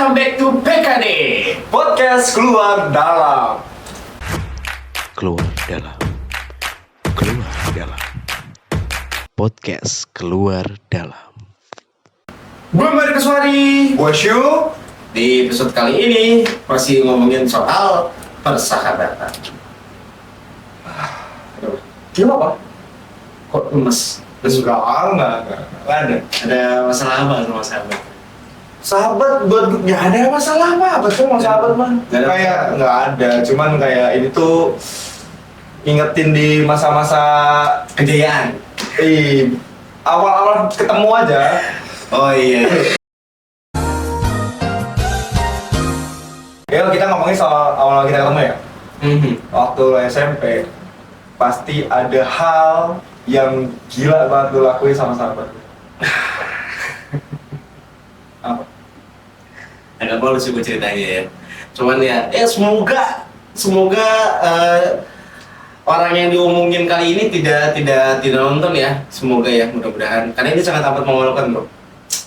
Welcome back to PKD Podcast keluar dalam. Keluar dalam. Keluar dalam. Podcast keluar dalam. Gue Mari Keswari. Wasyu. Di episode kali ini masih ngomongin soal persahabatan. Aduh, gimana apa? Kok lemes? Enggak ada. Ada masalah apa sama sahabat? Sahabat buat nggak ada masalah apa tuh sama sahabat mah. Nggak ada. Kayak nggak ada, cuman kayak ini tuh ingetin di masa-masa Kejayaan. awal-awal ketemu aja. Oh iya. Ya kita ngomongin soal awal kita ketemu ya. Waktu SMP pasti ada hal yang gila banget lu lakuin sama sahabat. Apa? Agak malu sih gue ceritanya ya. Cuman ya semoga orang yang diomongin kali ini tidak nonton ya. Semoga ya, mudah-mudahan. Karena ini sangat amat memalukan, bro.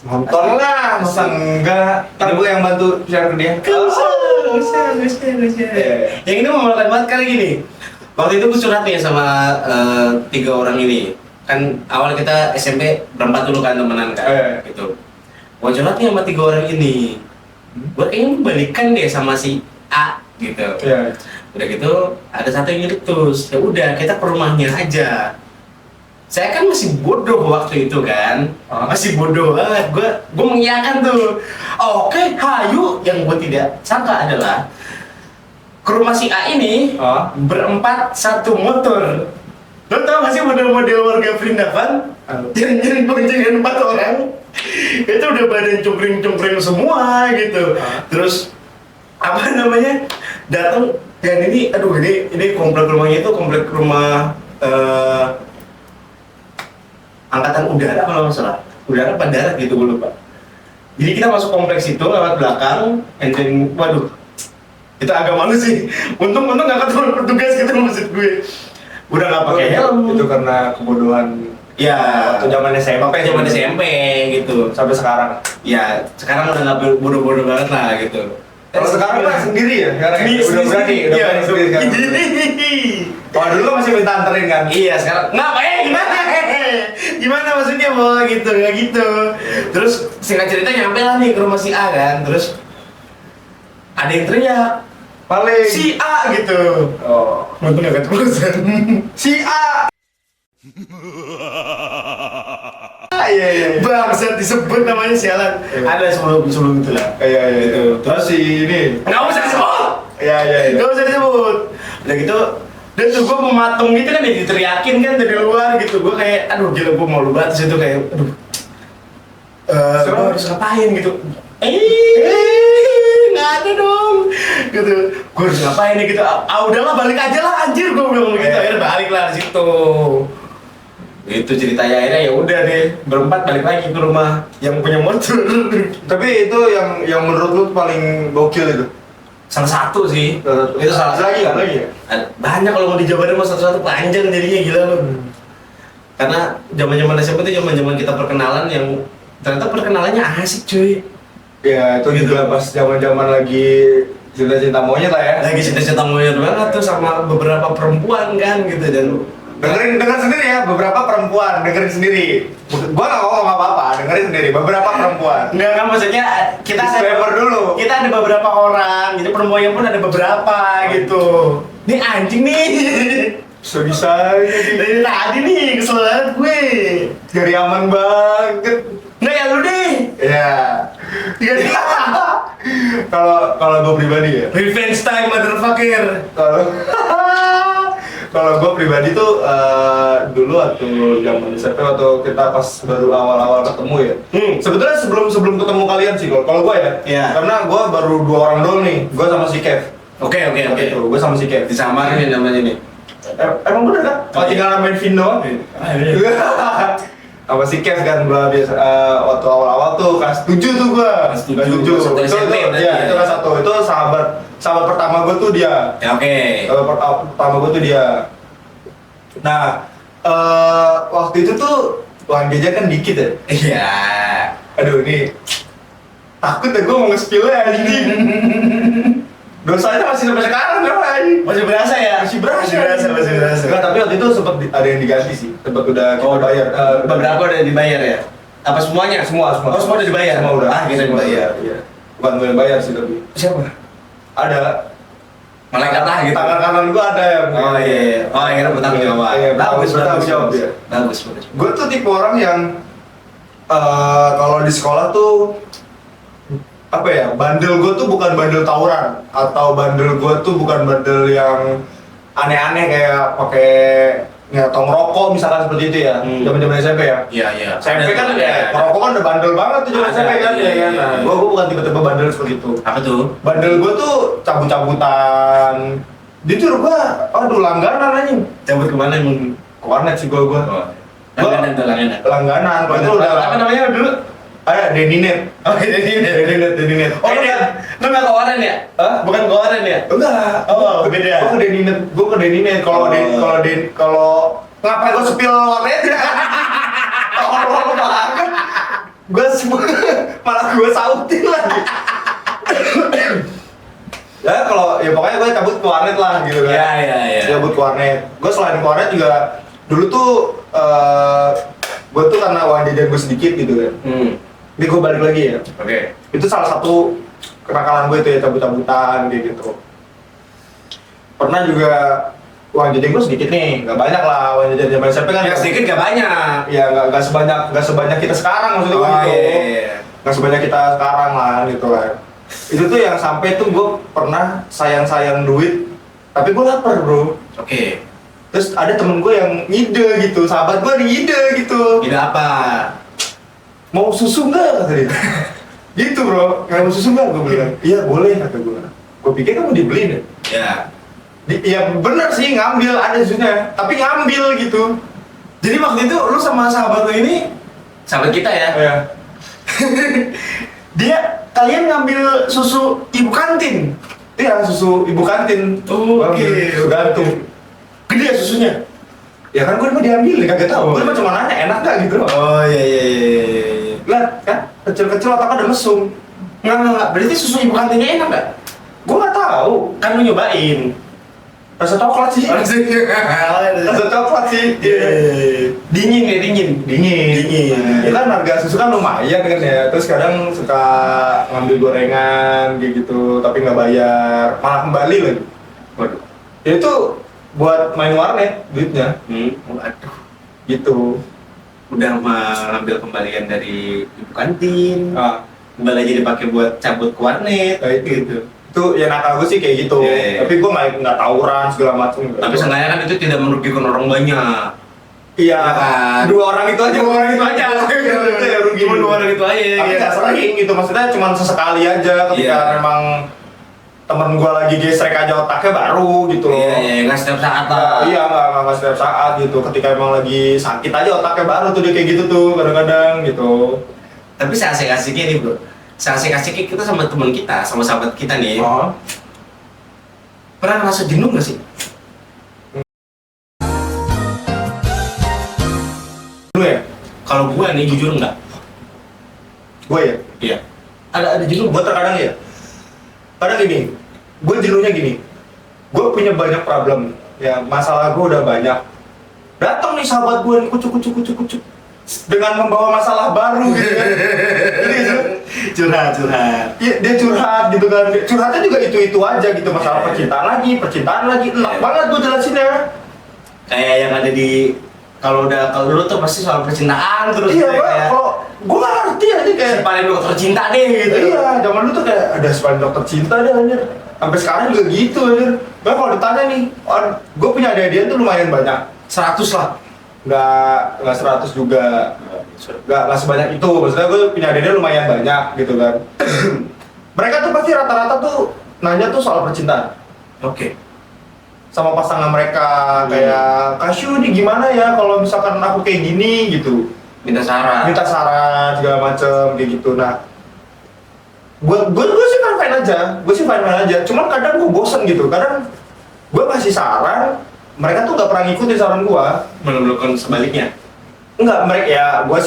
Nonton lah, masa enggak? Ntar gue yang bantu share ke dia. Gak usah. Yang ini memalukan banget karena gini. Waktu itu gue curhat nih sama 3 orang ini. Kan awal kita SMP berempat dulu kan temenan kan, gitu. Gue curhat nih sama 3 orang ini. Gue kayaknya mau balikan deh sama si A, gitu. Iya. Udah gitu, ada satu yang nyeletus. Ya udah, kita ke rumahnya aja. Saya kan masih bodoh waktu itu kan, masih bodoh banget. Gue mengiyakan tuh. Oke, hayu. Yang gue tidak sangka adalah ke rumah si A ini berempat satu motor. Lo tau gak sih model-model warga Vrindavan yang nyering-nyering 4 orang? Itu udah badan cungkring-cungkring semua gitu. Terus apa namanya? Datang dan ini komplek rumahnya itu komplek rumah angkatan udara kalau nggak salah. Udara apa darat gitu gue lupa. Jadi kita masuk kompleks itu lewat belakang, and then waduh. Itu agak malu sih. Untung nggak ketemu petugas gitu maksud gue. Udah nggak pakai helm. Itu karena kebodohan. Ya, waktu zaman SMP. Sampai zaman SMP gitu. Sampai sekarang. Ya, sekarang udah nggak bodoh-bodoh banget lah gitu. Kalau sekarang kan sendiri ya, sekarang ya? Udah berani sendiri sekarang. Kalau dulu masih minta anterin kan? Iya, sekarang ngapain? Gimana maksudnya, Bo? Gitu, nggak gitu. Terus singkat cerita nyampe lah nih ke rumah si A kan. Terus ada yang teriak, Paling si A gitu. Oh, Untung nggak ketulusan. si A. Iya. Bangsat disebut namanya sialan. Ada sebelum itu lah. Iya. Gitu. Terus si ini. Nggak usah disebut. Iya. Nggak usah disebut. Udah gitu, dan tuh gue mematung gitu kan, diteriakin kan dari luar gitu. Gue kayak, aduh gila, gue malu banget situ kayak, aduh. Gue harus ngapain gitu. Nggak ada dong. Gitu. Gue harus ngapain nih gitu. Udahlah balik aja lah anjir, gue bilang begitu. Akhirnya balik lah di situ. Itu ceritanya, akhirnya ya udah deh, berempat balik lagi ke rumah yang punya motor. Tapi itu yang menurut lu paling gokil itu. Salah satu sih. Itu salah lagi kan lagi ya? Banyak kalau mau dijabarin mau satu-satu panjang jadinya, gila lu. Karena zaman-zaman SMP itu zaman-zaman kita perkenalan yang ternyata perkenalannya asik cuy. Ya itu Gitu. juga pas zaman-zaman lagi cinta-cinta monyet lah ya. Lagi cinta-cinta monyet banget tuh sama beberapa perempuan kan gitu. Dan Dengerin sendiri ya, beberapa perempuan, dengerin sendiri. Gua nggak ngomong apa-apa, dengerin sendiri, beberapa perempuan. enggak maksudnya kita Disclaimer dulu. Kita ada beberapa orang, jadi perempuannya pun ada beberapa gitu. Ini anjing nih. Bisa Dari tadi nih kesel banget gue. Dari aman banget. Nggak ya lu deh. Ya. Kalau gue pribadi ya. Revenge time motherfucker. Kalau gue pribadi tuh dulu waktu zaman SMP waktu kita pas baru awal-awal ketemu ya. Sebetulnya sebelum ketemu kalian sih kalau gue ya. Iya. Karena gue baru 2 orang doang nih. Gue sama si Kev. Oke. Itu gue sama si Kev. Disamarin namanya nih. Emang bener kan? Oh tinggal main Vino. Sama si Kev kan gue biasa waktu awal-awal tuh kelas 7 tuh gue. Kelas 7. Itu SMP berarti ya? itu kelas 1. Itu sahabat pertama gue tuh dia. Ya, oke. Pertama gue tuh dia. Nah, waktu itu tuh uang jajan kan dikit ya. Iya. Aduh ini takut ya gue mau nge-spill ya anjing. Dosanya masih sampai sekarang kan anjing. Masih berasa ya? Masih berasa. Masih berasa. Enggak, tapi waktu itu sempat ada yang diganti sih. Sempat udah kita bayar. Beberapa udah dibayar ya? Apa semuanya? Semua. Oh, semua udah dibayar? Semua udah. Ah, kita Semua dibayar. Iya. Bukan gue yang bayar sih tapi. Siapa? Ada. Malaikat lah gitu. Tangan kanan gue ada yang. Oh iya. Oh, akhirnya bertanggung jawab. Iya, Bagus, bertanggung bagus. jawab ya. Bagus. Gue tuh tipe orang yang kalau di sekolah tuh apa ya, bandel gue tuh bukan bandel tawuran atau bandel gue tuh bukan bandel yang aneh-aneh kayak pakai ya tong rokok misalkan seperti itu ya. Zaman-zaman SMP ya. Iya. SMP kan ya, ngerokok kan udah bandel banget tuh zaman Ada, SMP kan iya, ya kan. iya. Nah, gue bukan tipe-tipe bandel seperti itu. Apa tuh? Bandel gue tuh cabut-cabutan. Jujur gue, aduh langganan anjing. Cabut kemana emang? Ke warnet sih gue. Langganan tuh, langganan. Langganan. Kalau itu udah Apa namanya dulu? ada Deninet. Oh, Deninet. Oh, lu nggak ke Oren ya? Hah? Bukan ke Oren ya? Enggak. Oh, beda. Gue ke Deninet. Kalau ngapain gue spill warnet? Tolong banget. Gue malah gue sautin lagi. Ya kalau ya pokoknya gue cabut ke warnet lah gitu kan. Iya. Cabut ke warnet. Gue selain ke warnet juga dulu tuh gue tuh karena uang jajan gue sedikit gitu kan. Ini gue balik lagi ya. Oke. Itu salah satu kenakalan gue itu ya, cabut-cabutan kayak gitu. Pernah juga uang jajan gue sedikit nih, nggak banyak lah uang jajan zaman SMP kan. Yang sedikit gak banyak. Ya nggak sebanyak kita sekarang maksudnya gue gitu. Iya. Nggak sebanyak kita sekarang lah gitu kan. Itu tuh yang sampai tuh gue pernah sayang duit, tapi gue lapar bro. Oke. Terus ada temen gue yang ngide gitu, sahabat gue ngide gitu. Ini apa? Mau susu nggak kata dia. Gitu bro, mau susu nggak gue bilang. Iya boleh kata gue. Gue pikir kamu dibeliin ya. Ya. Iya bener sih ngambil ada susunya, tapi ngambil gitu. Jadi waktu itu lu sama sahabat lu ini sahabat kita ya? Ya. Kalian ngambil susu ibu kantin. Iya susu ibu kantin. Oke. Susu gantung. Gede ya susunya? Ya kan gue mau diambil, kagak tahu. Oh, Gue iya. cuma nanya enak gak gitu. Oh iya. Lihat kan kecil-kecil otaknya udah mesum. Nggak. Berarti susu ibu kantinnya enak nggak? Gue nggak tahu. Kan lu nyobain. Rasa coklat sih. Rasa coklat sih. Dingin ya, dingin. Dingin. Ya kan harga susu kan lumayan kan ya. Terus kadang suka ngambil gorengan kayak gitu, tapi nggak bayar, malah kembali lagi. Waduh. Ya itu buat main warnet duitnya. Waduh. Gitu. Udah mengambil kembalian dari ibu kantin. Ah, Kembali aja dipakai buat cabut ke warnet. kayak gitu. Itu ya nakal gue sih kayak gitu. Iya. Tapi gue nggak tawuran segala macam. Tapi seenggaknya kan itu tidak merugikan orang banyak. Iya kan? Dua orang itu aja. Dua orang itu aja. Itu ya rugi. Cuma dua orang itu aja. Tapi ya. nggak sering gitu. Maksudnya cuma sesekali aja ketika Iya. memang temen gue lagi gesrek aja otaknya baru gitu loh. Iya, nggak setiap saat lah. Iya nggak setiap saat gitu. Ketika emang lagi sakit aja otaknya baru tuh dia kayak gitu tuh kadang-kadang gitu. Tapi seasik-asiknya nih bro, seasik-asiknya kita sama teman kita, sama sahabat kita nih, Oh. pernah ngerasa jenuh nggak sih? Lu ya? Kalau gue nih jujur nggak. Gue ya? Iya. Ada jenuh. Gue terkadang ya. Kadang gini, gue jenuhnya gini. Gue punya banyak problem. Ya masalah gue udah banyak. Datang nih sahabat gue nih kucuk. Dengan membawa masalah baru gitu kan. Jadi Curhat. iya, dia curhat gitu kan. Curhatnya juga itu aja gitu, masalah percintaan lagi. Enak banget gue jelasinnya. Kayak yang ada di kalau dulu tuh pasti soal percintaan terus Iya, kayak kalau gue nggak ngerti aja kayak. si paling dokter cinta deh gitu. Iya, zaman dulu tuh kayak ada sepanjang dokter cinta deh anjir. Sampai sekarang juga gitu anjir. Bahkan kalau ditanya nih, gue punya adik-adian tuh lumayan banyak. 100 lah. Nggak 100 juga. Nggak sebanyak itu. Maksudnya gue punya adik-adian lumayan banyak gitu kan. Mereka tuh pasti rata-rata tuh nanya tuh soal percintaan. Oke. Sama pasangan mereka kayak Kasyu nih gimana ya kalau misalkan aku kayak gini gitu. Minta saran. Segala macem kayak gitu. Nah, gue sih fine aja. Cuman kadang gue bosen gitu. Kadang gue kasih saran, mereka tuh nggak pernah ngikutin saran gue. Menemukan sebaliknya. Enggak, mereka ya, gue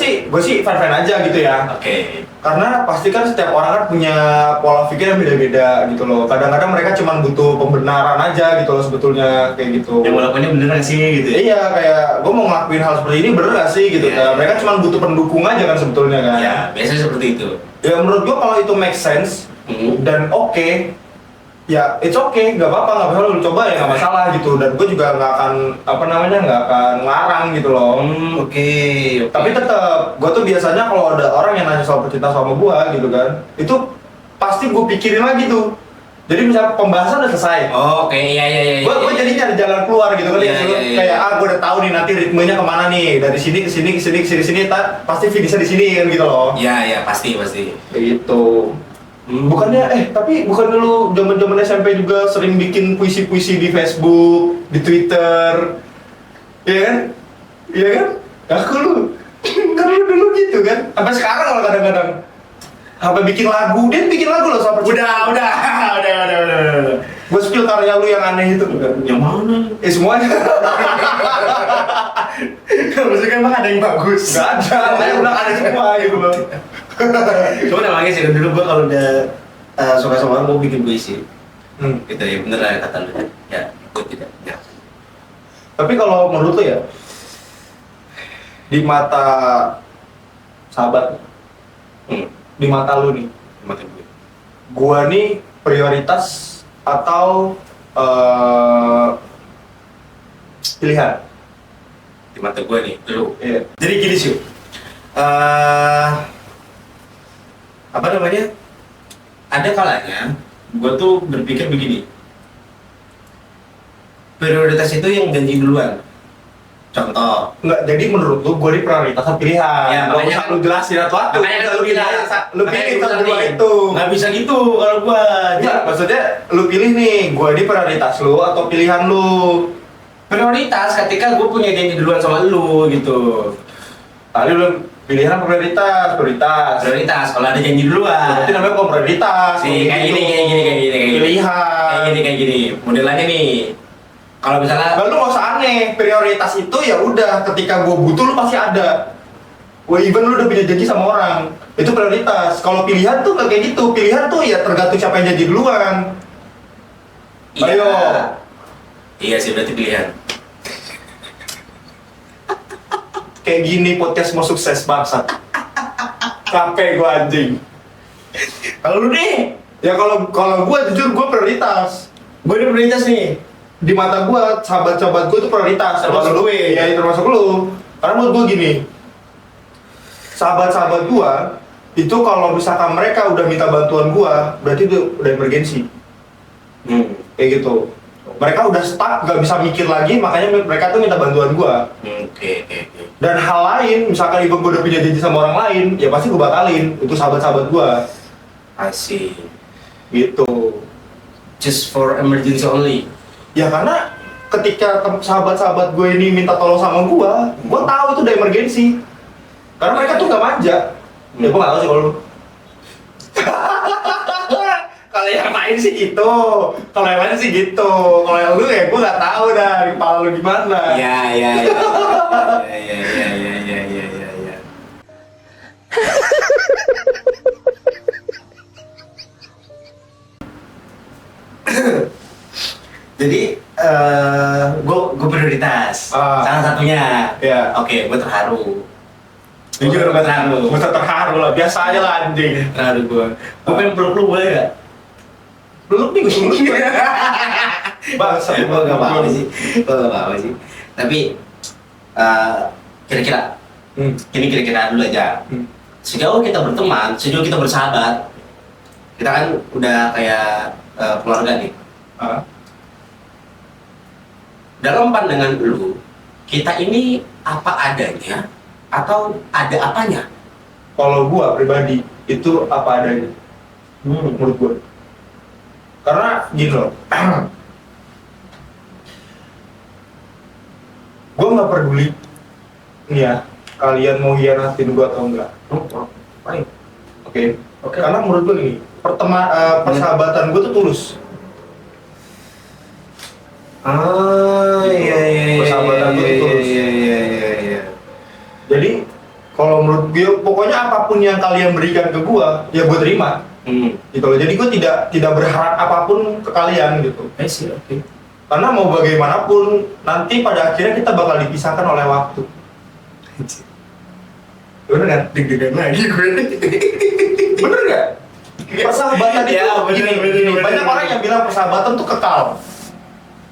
sih fan aja gitu ya. Oke. Karena pasti kan setiap orang kan punya pola pikir yang beda-beda gitu loh. Kadang-kadang mereka cuma butuh pembenaran aja gitu loh sebetulnya kayak gitu. Yang melakukannya bener nggak sih gitu ya? Iya, kayak gue mau ngelakuin hal seperti ini bener gak sih gitu Iya, kan. iya. Mereka cuma butuh pendukung aja kan sebetulnya kan. Ya, biasanya seperti itu. Ya menurut gue kalau itu make sense dan oke, ya it's okay, nggak apa-apa, nggak masalah, lu coba ya nggak masalah gitu. Dan gue juga nggak akan nggak akan ngelarang gitu loh. Oke. Tapi tetap, gue tuh biasanya kalau ada orang yang nanya soal percintaan sama gue gitu kan, itu pasti gue pikirin lagi tuh. Jadi misalnya pembahasan udah selesai, Oke, iya. gue jadi nyari jalan keluar gitu kan. Iya, iya, iya. Kayak gue udah tahu nih nanti ritmenya kemana nih, dari sini ke sini ke sini ke sini pasti finishnya di sini kan gitu loh. Iya, pasti. Kayak gitu. Bukannya tapi bukan lu zaman SMP juga sering bikin puisi-puisi di Facebook, di Twitter, iya kan? Iya kan? Aku lu, kan lu dulu gitu kan? Sampai sekarang kalau kadang-kadang sampai bikin lagu, dia bikin lagu loh sama percintaan. Udah. Gue spill karya lu yang aneh itu kan? Yang mana? Semuanya. Maksudnya emang ada yang bagus? Gak ada, makanya udah ada semua gitu loh. Cuma namanya sih dulu gua kalau udah suka sama orang mau bikin puisi. Gitu ya, bener lah kata lu. Ya, ikut tidak. Ya. Tapi kalau menurut lu ya, di mata sahabat, di mata lu nih, Mati gue. gua nih prioritas atau pilihan? Di mata gue nih, dulu. Iya. Jadi gini sih. Apa namanya? Ada kalanya gue tuh berpikir begini. Prioritas itu yang janji duluan. Contoh. Enggak, jadi menurut lu gua ini prioritas atau pilihan? Ya, Nggak makanya usah kan- lu jelasin atau Makanya kan lu bilang, lu pilih satu dua itu. Nggak bisa gitu kalau gue. Enggak, maksudnya lu pilih nih, gua ini prioritas lu atau pilihan lu? Prioritas ketika gue punya janji duluan sama lu gitu. Tadi lu pilihan prioritas. Prioritas kalau ada janji duluan. Berarti namanya bukan prioritas. Nih, kayak gini. Pilihan. Kayak gini. Modelannya nih. Kalau misalnya Nah, lu nggak usah aneh. Prioritas itu ya udah, ketika gua butuh lu pasti ada. Wah, even lu udah punya janji sama orang, itu prioritas. Kalau pilihan tuh nggak kayak gitu. Pilihan tuh ya tergantung siapa yang janji duluan. Ayo. Iya sih berarti pilihan. Kayak gini podcast mau sukses bangsat. Capek gua anjing. Kalau lu nih, Ya kalau gua jujur gua prioritas. gue udah prioritas nih. Di mata gua, sahabat-sahabat gua itu prioritas. Termasuk lu, ya? Iya, termasuk lu. Karena menurut gua gini, sahabat-sahabat gua itu kalau misalkan mereka udah minta bantuan gua, berarti itu udah emergensi. Kayak gitu. Mereka udah stuck, gak bisa mikir lagi, makanya mereka tuh minta bantuan gua. Oke. Dan hal lain, misalkan ibu gua udah punya janji sama orang lain, ya pasti gua batalin. Itu sahabat-sahabat gua. I see. Gitu. Just for emergency only. Ya karena ketika sahabat-sahabat gue ini minta tolong sama gue tahu itu udah emergensi. Karena mereka tuh gak manja. Ya gue gak tau sih kalau lu. Kalau yang lain sih gitu. Kalau yang lain sih gitu. Kalau yang lu ya gue gak tahu dah di kepala lu gimana. Iya. Jadi gue prioritas. Salah satunya. Ya. Oke, gue terharu. Jujur Gue terharu. Gue terharu lah. Biasa aja lah anjing. Terharu gue. Gue pengen peluk lu boleh gak? Lu nih gue Bangsa. Gue gak apa-apa sih. Tapi kira-kira ini kira-kira dulu aja. Sejauh kita berteman, sejauh kita bersahabat, kita kan udah kayak keluarga nih. Dalam pandangan lu, kita ini apa adanya atau ada apanya? Kalau gua pribadi itu apa adanya menurut gua. Karena gini loh, gua nggak peduli nih ya kalian mau hianatin gua atau enggak. Baik. Oke. Karena menurut gua gini, persahabatan gua tuh tulus. Iya. Persahabatan gua tuh tulus. Iya. Jadi ya pokoknya apapun yang kalian berikan ke gua ya gua terima gitu loh. Jadi gua tidak berharap apapun ke kalian gitu. Sih, oke. Karena mau bagaimanapun nanti pada akhirnya kita bakal dipisahkan oleh waktu. Bener kan? Deg-degan lagi gue. Bener gak? Persahabatan itu Ya, bener, gini, bener, gini. bener. Banyak orang yang bilang persahabatan tuh kekal.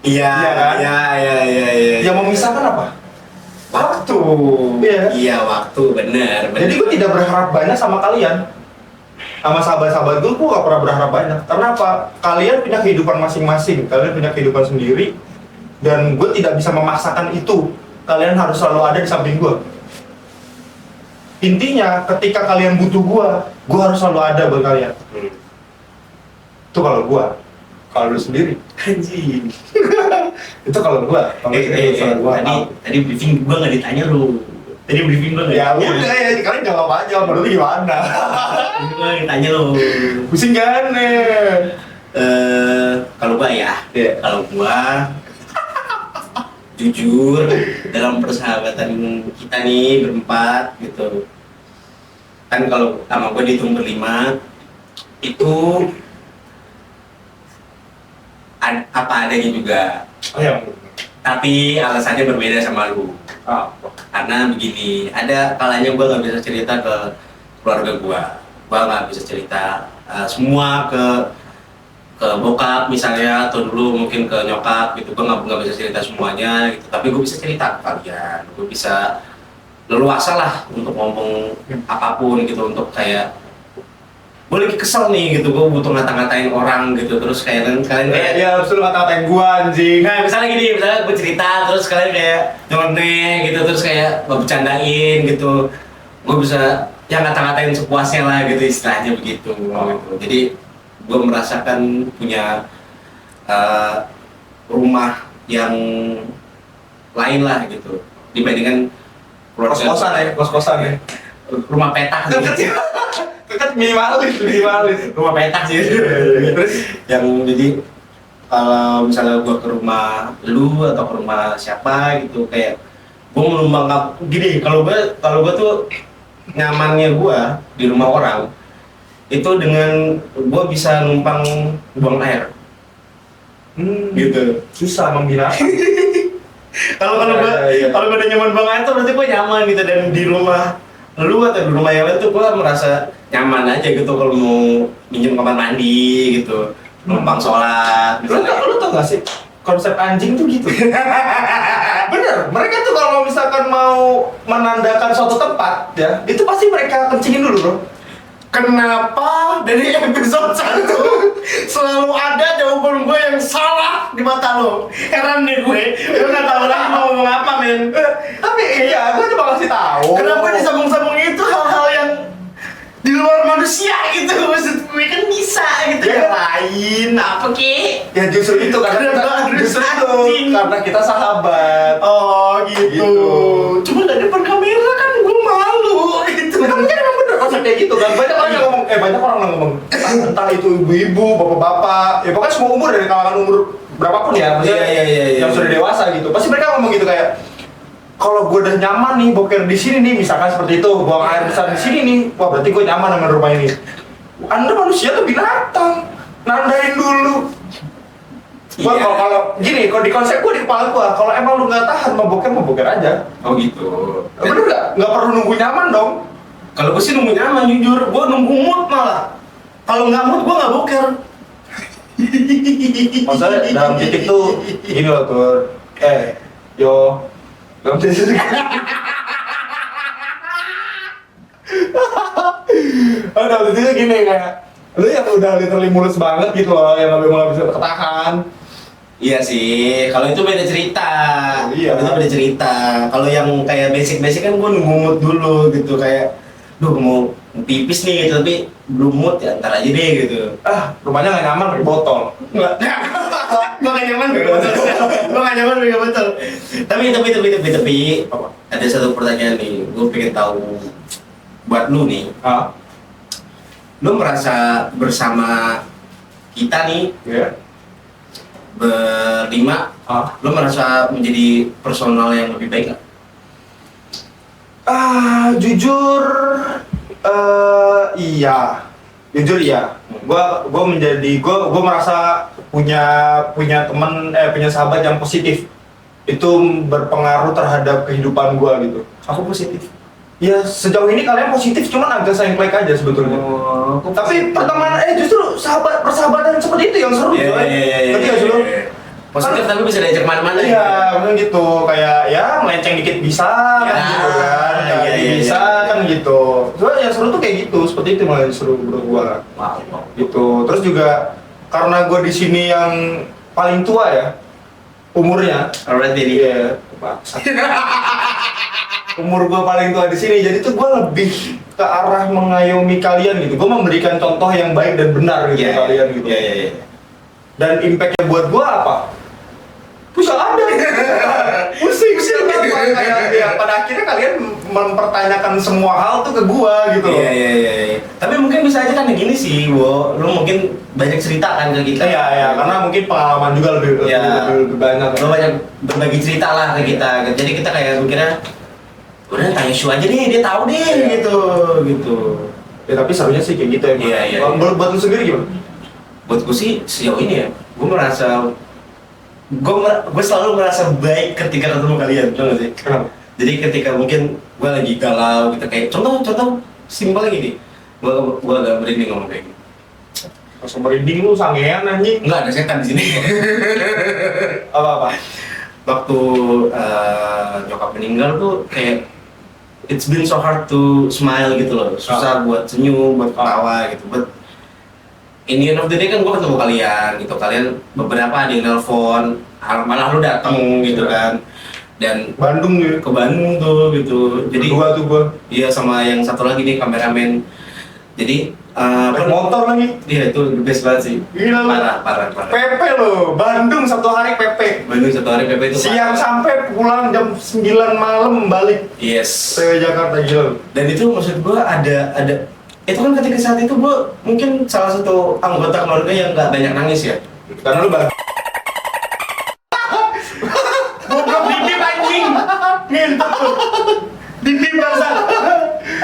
Iya, Iya kan? iya. Yang memisahkan apa? Waktu. Iya. Iya, waktu, bener. Jadi gue tidak berharap banyak sama kalian. Sama sahabat-sahabat gue gak pernah berharap banyak. Karena apa? Kalian punya kehidupan masing-masing. Kalian punya kehidupan sendiri. Dan gue tidak bisa memaksakan itu. Kalian harus selalu ada di samping gue. Intinya, ketika kalian butuh gue harus selalu ada buat kalian. Itu kalau gue. Kalau lu sendiri. Anjing. Itu kalau gue. Kalau sendiri, kalau gue. Tadi briefing gua nggak ditanya lu. Tadi briefing gua nggak Ya ditanya. udah ya, kalian jawab aja. Menurut lu gimana? Briefing gua nggak ditanya lu. Pusing kan nih? Kalau gua ya, Iya. kalau gua jujur dalam persahabatan kita nih berempat gitu. Kan kalau sama gua dihitung berlima itu apa adanya juga. Oh ya. Tapi alasannya berbeda sama lu. Ah. Karena begini, ada kalanya gue nggak bisa cerita ke keluarga gue nggak bisa cerita semua ke bokap misalnya, atau dulu mungkin ke nyokap gitu. Gue nggak bisa cerita semuanya gitu, tapi gue bisa cerita ke kalian. Gue bisa leluasa lah untuk ngomong apapun gitu, untuk kayak gue lagi kesel nih gitu, gue butuh ngata-ngatain orang gitu, terus kalian kayak Ya harus lu ngata-ngatain gua anjing. nah misalnya gini, misalnya gue cerita terus kalian kayak nyontek gitu, terus kayak gue bercandain gitu, gue bisa yang ngata-ngatain sepuasnya lah gitu, istilahnya begitu. Gitu. Jadi gue merasakan punya rumah yang lain lah gitu dibandingkan Kos-kosan ya, kos-kosan ya. rumah petak gitu. Kan minimalis. Rumah petak sih. Terus Yang jadi kalau misalnya gua ke rumah lu atau ke rumah siapa gitu, kayak gua menumpang gini, kalau gua tuh nyamannya gua di rumah orang itu dengan gua bisa numpang buang air gitu. susah membinakan. Kalau Iya. gua udah nyaman buang air tuh berarti gua nyaman gitu, dan di rumah lu atau di rumah yang lain tuh gua merasa nyaman aja gitu kalau mau minjem kamar mandi gitu, numpang sholat misalnya. Lu tau gak sih konsep anjing tuh gitu? Bener, mereka tuh kalau misalkan mau menandakan suatu tempat ya, itu pasti mereka kencingin dulu bro. Kenapa dari episode 1 selalu ada jawaban gue yang salah di mata lo? Heran deh gue gak tau lagi mau ngomong apa men. Tapi iya, gue cuma kasih tahu. Kenapa disambung-sambung itu hal-hal yang di luar manusia gitu? Maksud gue kan bisa gitu, Ya. yang lain apa ki? Ya justru itu karena Kenapa kita, harus justru itu anjing? karena kita sahabat. Oh gitu. Gitu. Cuma dari depan kamera kan gue malu gitu. Tapi kan emang bener konsep kayak gitu kan. Banyak orang yang ngomong, banyak orang yang ngomong entah itu ibu-ibu, bapak-bapak, ya pokoknya semua umur, dari kalangan umur berapapun ya, maksudnya Iya. yang sudah dewasa gitu. Pasti mereka ngomong gitu kayak, kalau gue udah nyaman nih boker di sini nih, misalkan seperti itu, buang air besar di sini nih, wah berarti gue nyaman sama rumah ini. Anda manusia tuh binatang, nandain dulu. Gua Iya. kalau gini, kalau di konsep gue di kepala gue, kalau emang lu nggak tahan mau boker aja. Oh gitu. Bener nggak? Nggak perlu nunggu nyaman dong. Kalau gue sih nunggu nyaman, jujur. Gue nunggu mood malah. Kalau nggak mood, gue nggak boker. Maksudnya dalam titik tuh gini loh tuh, yo, dalam titik. Dalam titik gini kayak, lu yang udah literally mulus banget gitu loh, yang nggak bisa ketahan. Iya sih, kalau itu beda cerita. Iya. Kalau itu beda cerita. Kalau yang kayak basic kan gue nunggu mood dulu gitu, kayak duh mau pipis nih gitu, tapi belum mood ya ntar aja deh gitu. Rumahnya nggak nyaman pakai botol. Enggak. Gue gak nyaman pakai botol. Gue gak nyaman pakai botol. Tapi Apa? ada satu pertanyaan nih, gue pengen tahu buat lu nih. Lu merasa bersama kita nih Ya. berlima, lu merasa menjadi personal yang lebih baik nggak? Jujur, iya, jujur iya. Gue merasa punya teman, punya sahabat yang positif. Itu berpengaruh terhadap kehidupan gue gitu. Aku positif. Ya sejauh ini kalian positif, cuman agak sayang-like aja sebetulnya. Tapi pertemanan, justru persahabatan seperti itu yang seru, coy. Ngerti gak sih lu? Positif tapi bisa diajak kemana-mana. Iya, mungkin gitu. Kayak ya melenceng dikit bisa, Ya, kan gitu kan. iya, Bisa iya. kan gitu. Soalnya yang seru tuh kayak gitu, seperti itu malah yang seru menurut gua. Wow. Gitu. Terus juga karena gua di sini yang paling tua ya umurnya. Alright, jadi. Iya, bangsat. Umur gua paling tua di sini, jadi tuh gua lebih ke arah mengayomi kalian gitu. Gua memberikan contoh yang baik dan benar gitu ke kalian gitu. Iya. Dan impactnya buat gua apa? Pusing ada. Pusing apa? Kayak ya, pada akhirnya kalian mempertanyakan semua hal tuh ke gua gitu loh. Iya. Tapi mungkin bisa aja kan gini sih, Wo. Lu mungkin banyak cerita kan ke kita. Iya, karena mungkin pengalaman juga lebih banyak. Lu banyak berbagi cerita lah ke kita. Jadi kita kayak mikirnya udah tanya Shu aja nih, dia tahu deh gitu. Ya tapi serunya sih kayak gitu ya. Iya. Buat lu sendiri gimana? Buat gue sih sejauh ini ya, gue selalu merasa baik ketika ketemu kalian, tau gak sih? Kenapa? Jadi ketika mungkin gue lagi galau gitu, kayak contoh simpel lagi nih, gue agak merinding ngomong kayak gitu. Langsung merinding lu sangean anjing. Enggak ada setan di sini. Apa? Waktu nyokap meninggal tuh kayak it's been so hard to smile gitu loh, susah buat senyum, buat ketawa gitu. But in the end of the day kan gue ketemu kalian gitu, kalian beberapa ada yang nelpon, malah lu dateng gitu kan, dan Bandung ya. ke Bandung tuh gitu. Jadi Kedua tuh gua. iya, sama yang satu lagi nih kameramen. Jadi Naik motor lagi. iya itu the best banget sih. Gila lu. Parah. PP lo, Bandung satu hari PP. Bandung satu hari PP itu Siang parah. sampai pulang jam 9 malam balik Yes. ke Jakarta gila. Dan itu maksud gua ada itu kan ketika saat itu gua mungkin salah satu anggota keluarga yang nggak banyak nangis ya. Karena lu balik. Goblok bibir anjing. Ngentot lu. Bibir bangsa.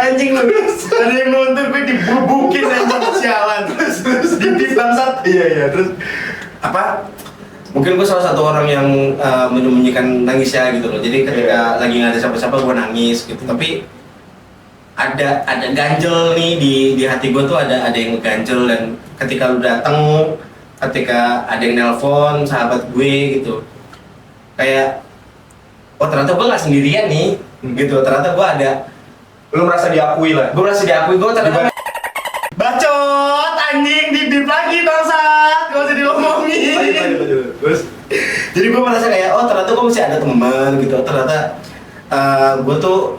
Anjing lu. Ada yang nonton gue dibubukin anjing sialan. Terus bibir bangsat. Iya, terus apa? Mungkin gue salah satu orang yang menyembunyikan nangisnya gitu loh. Jadi ketika lagi nggak ada siapa-siapa gue nangis gitu. Tapi ada ganjel nih di hati gue tuh ada yang ngeganjel, dan ketika lu dateng, ketika ada yang nelpon sahabat gue gitu, kayak oh ternyata gue nggak sendirian nih gitu, ternyata gue ada, Lu merasa diakui lah. gue merasa diakui, gue ternyata bacot anjing dibip lagi bangsat, gak usah diomongin. Terus Jadi gue merasa kayak oh ternyata gue masih ada teman gitu, ternyata gue tuh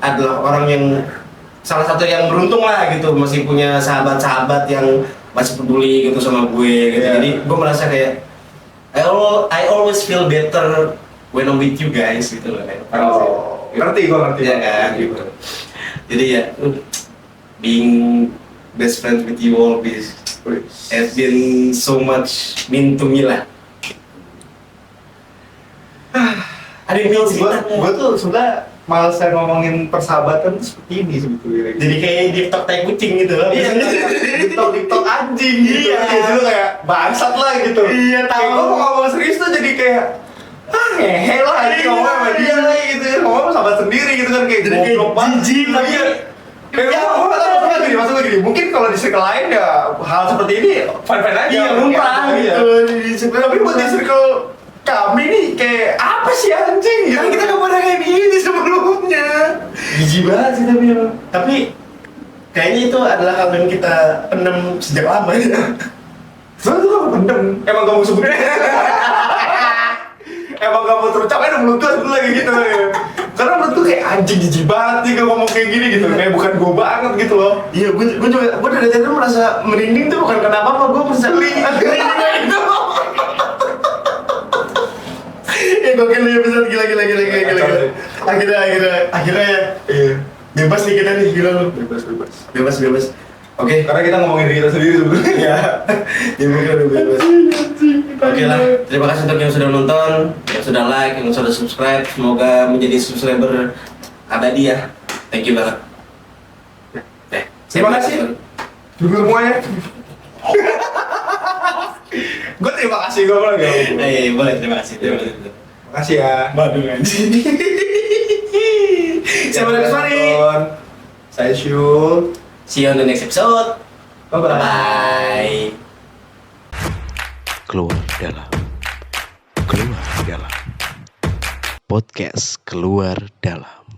adalah orang yang salah satu yang beruntung lah gitu, masih punya sahabat-sahabat yang masih peduli gitu sama gue gitu. Yeah. Jadi gue merasa kayak I always feel better when I'm with you guys gitu loh kayak. Ngerti Ya kan gitu. Jadi ya being best friends with you always has been so much mean to me lah. Ada yang bilang cerita. Gua tuh sebenernya males ngomongin persahabatan tuh seperti ini sebetulnya. Jadi kayak di TikTok tai kucing gitu lah. Iya, TikTok anjing gitu. Iya. Jadi kayak bangsat lah gitu. Iya, tahu. Kayak gua mau ngomong serius tuh jadi kayak ngehe lah ini Iya, ngomong sama dia lah gitu. Ngomong sama sendiri gitu kan kayak Jadi kayak goblok banget. jijik tapi Iya. Kayak gua nggak tahu maksudnya gini. Mungkin kalau di circle lain ya hal seperti ini fine-fine aja. iya lumrah Iya. gitu. Tapi buat di circle kami nih kayak apa sih anjing gitu. Kan kita gak pernah kayak gini sebelumnya. Jijik banget sih tapi emang. Tapi kayaknya itu adalah hal yang kita pendam sejak lama ya. Soalnya tuh kamu pendem, emang kamu sebenarnya emang kamu terucap aja mulut gue sebetulnya kayak gitu ya. Karena menurut gue kayak anjing jijik banget nih kalau ngomong kayak gini gitu, kayak bukan gue banget gitu loh. Iya, gue dari tadi merasa merinding tuh bukan karena apa-apa, gue merasa merinding itu. Gokil nih episode gila. Akhirnya ya. Iya, Bebas nih kita nih, gila lu. Bebas. Oke. karena kita ngomongin diri kita sendiri sebetulnya. Ya, dia mungkin udah bebas. Oke lah, terima kasih untuk yang sudah nonton, yang sudah like, yang sudah subscribe. Semoga menjadi subscriber abadi ya. Thank you banget. Terima kasih. Juga semuanya. Gue terima kasih gue lagi. Boleh, terima kasih. Terima kasih. Terima kasih ya. Waduh anjing. Saya Balik Sari. Saya Syul. See you on the next episode. Bye bye. Bye. Keluar dalam podcast keluar dalam.